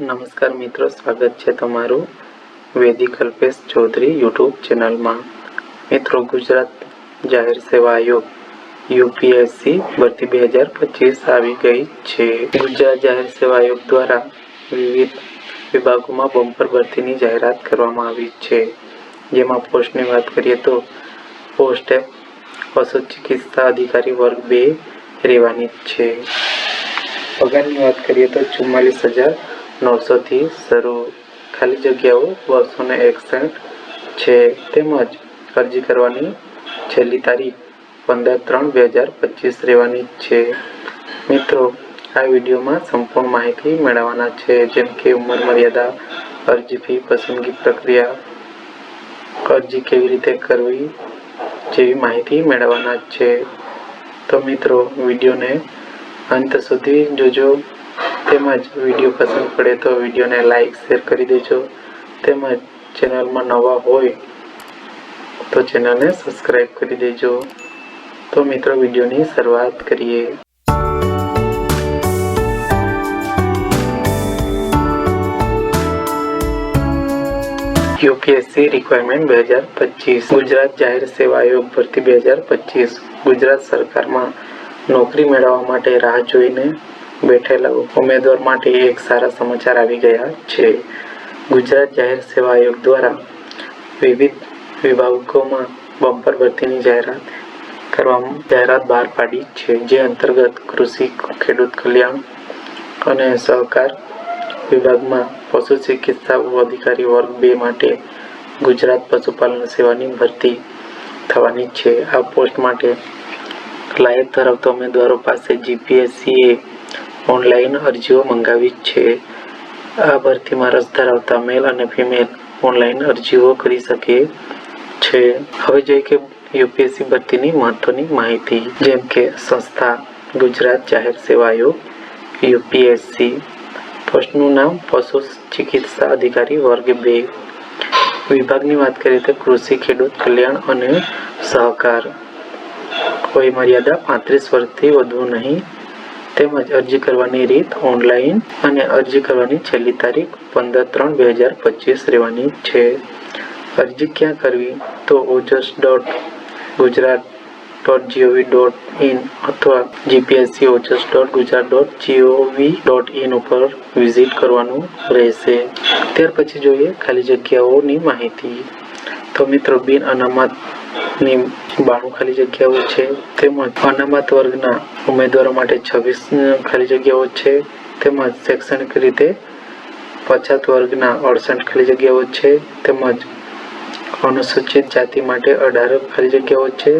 નમસ્કાર મિત્રો, સ્વાગત છે તમારું વૈદિક કલ્પેશ ચૌધરી યુટ્યુબ ચેનલમાં. મિત્રો, ગુજરાત જાહેર સેવા આયોગ યુપીએસસી ભરતી 2025 આવી ગઈ છે. ગુજરાત જાહેર સેવા આયોગ દ્વારા વિવિધ વિભાગોમાં બમ્પર ભરતીની જાહેરાત કરવામાં આવી છે. જેમાં પોસ્ટની વાત કરીએ તો પોસ્ટ પશુ ચિકિત્સા અધિકારી વર્ગ 2 રહેવાની છે. પગારની વાત કરીએ તો 44,900 થી શરૂ. ખાલી જગ્યાઓ 261 છે. તેમજ અરજી કરવાની છેલ્લી તારીખ 15/3/2025 રહેવાની છે. મિત્રો, આ વિડીયોમાં સંપૂર્ણ માહિતી મેળવવાના છે, જેમ કે ઉંમર મર્યાદા, અરજી ફી, પસંદગી પ્રક્રિયા, અરજી કેવી રીતે કરવી જેવી માહિતી મેળવવાના છે. તો મિત્રો, વિડીયોને અંત સુધી જોજો. તેમજ વિડીયો પસંદ પડે તો વિડીયોને લાઈક, શેર કરી દેજો. તેમજ ચેનલમાં નવા હોય તો ચેનલને સબસ્ક્રાઈબ કરી દેજો. તો મિત્રો, વિડીયોની શરૂઆત કરીએ. UPSC requirement 2025. ગુજરાત જાહેર સેવા આયોગ ભરતી 2025. ગુજરાત સરકારમાં નોકરી મેળવવા માટે રાહ જોઈને બેઠેલા ઉમેદવાર માટે એક સારા સમાચાર આવી ગયા છે. ગુજરાત જાહેર સેવા આયોગ દ્વારા વિવિધ વિભાગોમાં બમ્પર ભરતીની જાહેરાત બહાર પાડી છે. જે અંતર્ગત કૃષિ, ખેડૂત કલ્યાણ અને સહકાર વિભાગમાં પશુ ચિકિત્સા અધિકારી વર્ગ 2 માટે ગુજરાત પશુપાલન સેવાની ભરતી થવાની છે. આ પોસ્ટ માટે લાયક ધરાવતા ઉમેદવારો પાસે જીપીએસસીએ ઓનલાઈન અરજીઓ મંગાવી છે. આ ભરતીમાં રસ ધરાવતા મેલ અને ફિમેલ ઓનલાઈન અરજીઓ કરી શકે છે. હવે જોઈએ કે યુપીએસસી ભરતીની મહત્વની માહિતી. જેમ કે સંસ્થા ગુજરાત જાહેર સેવા આયોગ યુપીએસસી. પોસ્ટનું નામ પશુ ચિકિત્સા અધિકારી વર્ગ 2. વિભાગની વાત કરીએ તો કૃષિ, ખેડૂત કલ્યાણ અને સહકાર. વય મર્યાદા 35 વર્ષથી વધુ નહીં. તેમજ અરજી કરવાની રીત ઓનલાઈન અને અરજી કરવાની છેલ્લી તારીખ 15/3/2025 રહેવાની છે. અરજી ક્યાં કરવી? તો ojas.gujarat.gov.in અથવા gpsc.ojas.gujarat.gov.in ઉપર વિઝિટ કરવાનું રહેશે. ત્યાર પછી જોઈએ ખાલી જગ્યાઓની માહિતી. તો મિત્રો, બિન અનામતની 92 ખાલી જગ્યાઓ છે. તેમજ અનામત વર્ગના ઉમેદવારો માટે 26 ખાલી જગ્યાઓ છે. તેમજ શૈક્ષણિક રીતે પછાત વર્ગના 68 ખાલી જગ્યાઓ છે. તેમજ અનુસૂચિત જાતિ માટે 18 ખાલી જગ્યાઓ છે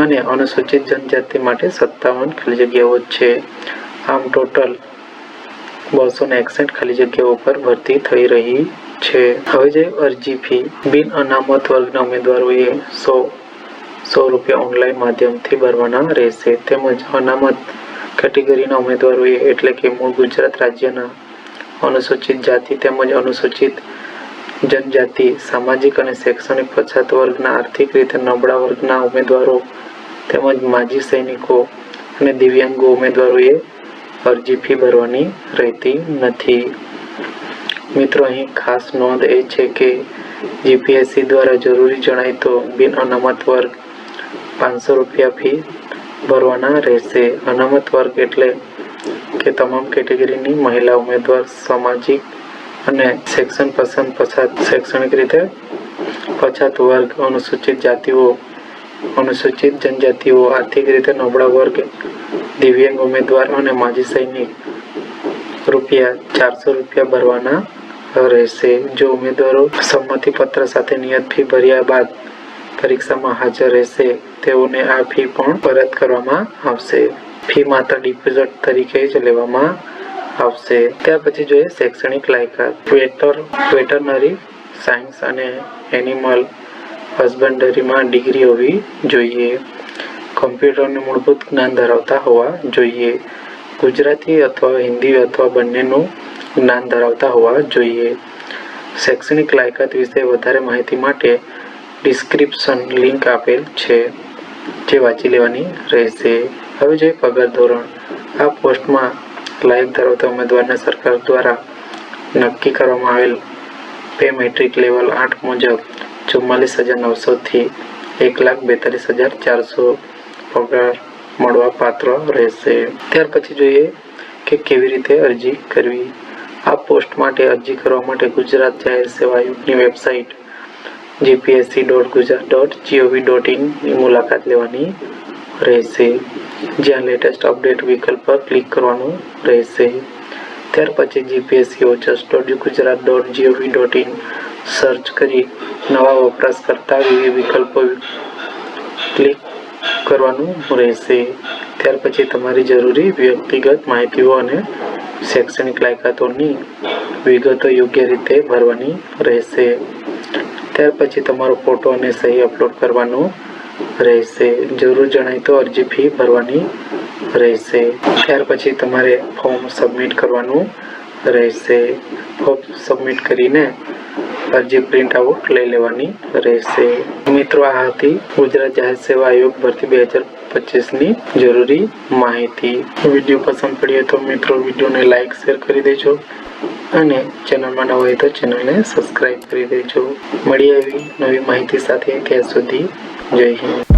અને અનુસૂચિત જનજાતિ માટે 57 ખાલી જગ્યાઓ છે. આમ ટોટલ 261 ખાલી જગ્યાઓ પર ભરતી થઈ રહી છે. હવે જે અરજી ફી, બિન અનામત વર્ગના ઉમેદવારોએ 100 રૂપિયા ઓનલાઈન માધ્યમથી ભરવાના રહેશે. તેમજ અનામત કેટેગરીના ઉમેદવારોએ એટલે કે મૂળ ગુજરાત રાજ્યના અનુસૂચિત જાતિ તેમજ અનુસૂચિત જનજાતિ, સામાજિક અને શૈક્ષણિક પછાત વર્ગના, આર્થિક રીતે નબળા વર્ગના ઉમેદવારો તેમજ માજી સૈનિકો અને દિવ્યાંગો ઉમેદવારોએ અરજી ફી ભરવાની રહેતી નથી. મિત્રો, અહીં ખાસ નોંધ એ છે કે જીપીએસસી દ્વારા જરૂરી જણાય તો બિન અનામત વર્ગ 500 રૂપિયા ફી ભરવાના રહેશે. અનામત વર્ગ એટલે કે તમામ કેટેગરીની મહિલા ઉમેદવાર, સામાજિક અને શૈક્ષણિક રીતે પછાત વર્ગ, અનુસૂચિત જાતિઓ, અનુસૂચિત જનજાતિઓ, આર્થિક રીતે નબળા વર્ગ, દિવ્યાંગ ઉમેદવાર અને માજી સૈનિક ₹400 રૂપિયા ભરવાના રહેશે. જો ઉમેદવારો સંમતિપત્ર સાથે નિયત ફી ભર્યા બાદ પરીક્ષામાં હાજર રહેશે તેઓને આ ફી પણ પરત કરવામાં આવશે. ફી માત્ર ડિપોઝિટ તરીકે જ લેવામાં આવશે. ત્યાર પછી જોઈએ શૈક્ષણિક લાયકાત. વેટરનરી સાયન્સ અને એનિમલ હસબન્ડરીમાં ડિગ્રી હોવી જોઈએ. કમ્પ્યુટરનું મૂળભૂત જ્ઞાન ધરાવતા હોવા જોઈએ. ગુજરાતી અથવા હિન્દી અથવા બંનેનું જ્ઞાન ધરાવતા હોવા જોઈએ. શૈક્ષણિક લાયકાત વિશે વધારે માહિતી માટે ડિસ્ક્રિપ્શન લિંક આપેલ છે, જે વાંચી લેવાની રહેશે. હવે જોઈએ પગાર ધોરણ. આ પોસ્ટમાં લાયક ધરાવતા ઉમેદવારને સરકાર દ્વારા નક્કી કરવામાં આવેલ પે મેટ્રિક લેવલ 8 મુજબ 44,900 થી 1,42,400 પગાર મળવા પાત્ર રહેશે. ત્યાર પછી જોઈએ કે કેવી રીતે અરજી કરવી. આ પોસ્ટ માટે અરજી કરવા માટે ગુજરાત જાહેર સેવા આયોગની વેબસાઇટ gpsc.gujarat.gov.in ની મુલાકાત લેવાની રહેશે, જ્યાં લેટેસ્ટ અપડેટ વિકલ્પ પર ક્લિક કરવાનું રહેશે. ત્યાર પછી gpsc.gujarat.gov.in સર્ચ કરી નવા વપરાશકર્તા વિવિધ વિકલ્પો ક્લિક કરવાનું રહેશે. ત્યાર પછી તમારી જરૂરી વ્યક્તિગત માહિતીઓ અને શૈક્ષણિક લાયકાતોની વિગતો યોગ્ય રીતે ભરવાની રહેશે. ત્યાર પછી તમારો ફોટો અને સહી અપલોડ કરવાનું રહેશે. જરૂર જણાય તો અરજી ફી ભરવાની રહેશે. ત્યાર પછી તમારે ફોર્મ સબમિટ કરવાનું રહેશે. ફોર્મ સબમિટ કરીને અરજી પ્રિન્ટ આઉટ લઈ લેવાની રહેશે. મિત્રો, આ હતી ગુજરાત જાહેર સેવા આયોગ ભરતી 2025ની જરૂરી માહિતી. વિડીયો પસંદ પડ્યો તો મિત્રો વિડીયોને લાઈક શેર કરી દેજો અને ચેનલમાં નવા હોય તો ચેનલને સબસ્ક્રાઈબ કરી દેજો. મળીએ એવી નવી માહિતી સાથે. ત્યાં સુધી જય હિન્દ.